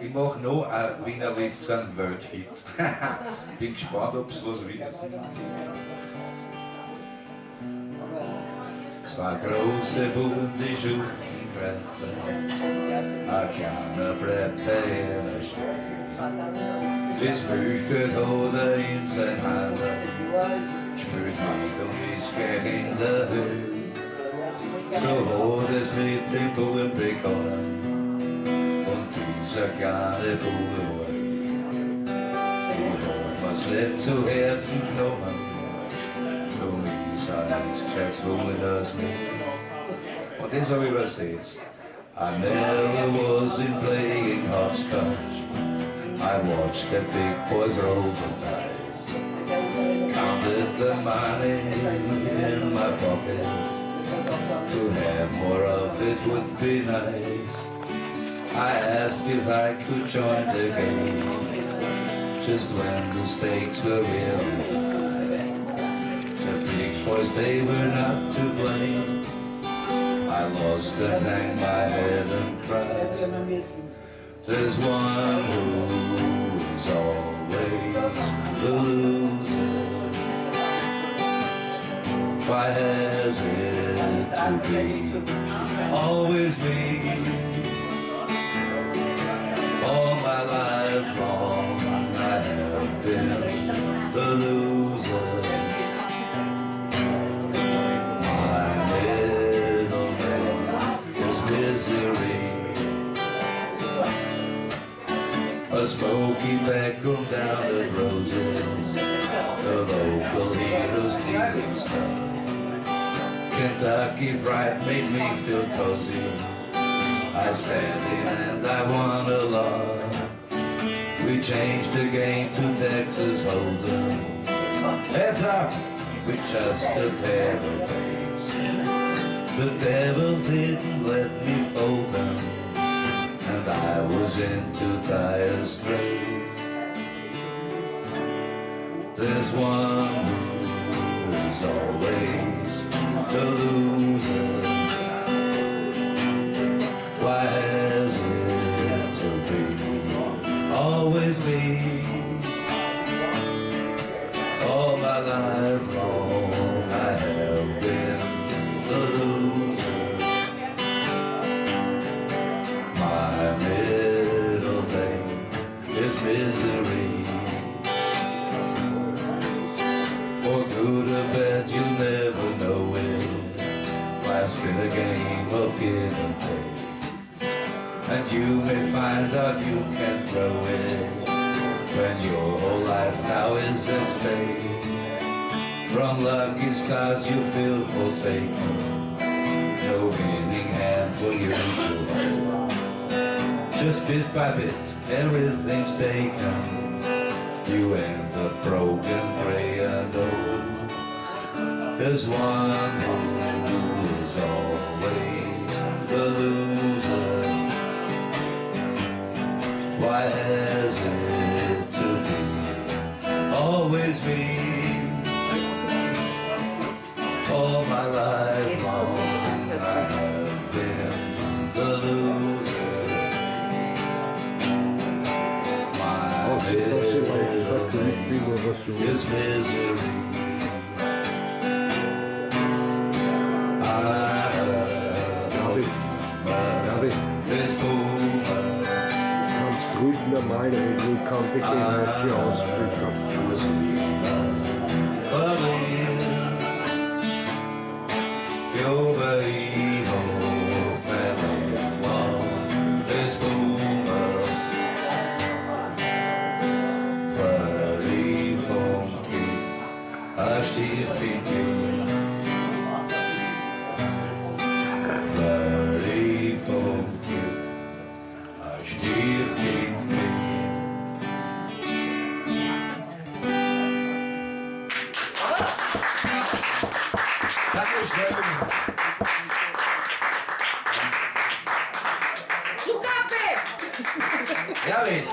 Ich mache noch ein Wiener Witz, einen Welthit. Bin gespannt, ob es was wird. Zwei große Buben, die schuften Grenzen. Ein kleiner bleibt der Erste. Bis Milch geht oder in sein Heimat. Spült mit und ist gleich in der Höhe. So hat es mit dem Buben begonnen. Und dieser kleine Bube war ich. Und hat mir's nicht zu Herzen genommen. Nun ist alles gescheit wohl aus mir. Und das hab ich übersetzt. I never was in playing hopscotch. I watched the big boys roll the dice. Counted the money in my pocket. To have more of it would be nice. I asked if I could join the game, just when the stakes were real. The big boys, they were not to blame. I lost and hanged my head and cried. There's one who's always the loser. Why has it to be always me? All my life long I have been the loser. My middle name is misery. A smoky backroom down at Roses, the local hero's dealing stuff. Kentucky Fried made me feel cozy. I sat in and I won a lot. We changed the game to Texas Hold'em. Heads up with just a pair of face. The devil didn't let me fold them, and I was into dire straits. There's one who's always the loser. Why has it to be always me? All my life long I have been the loser. My middle name is misery. For good or bad, you'll never know it. Life's been a game of give and take, and you may find out you can throw it when your whole life now is at stake. From lucky stars you feel forsaken, no winning hand for you to hold. Just bit by bit, everything's taken. You end up broken, grey and old. There's one who is always the loser. Why has it to be always me? All my life long I have been the loser. My middle name is misery. This moment kannst ruhig normal reden, ich kann dich gleich ausdrücken. Over evil, this moment, völlig vom Krieg, ein Stift in Krieg, völlig vom Krieg, ein Stift in Krieg. Dankeschön. Zugabe! Ehrlich.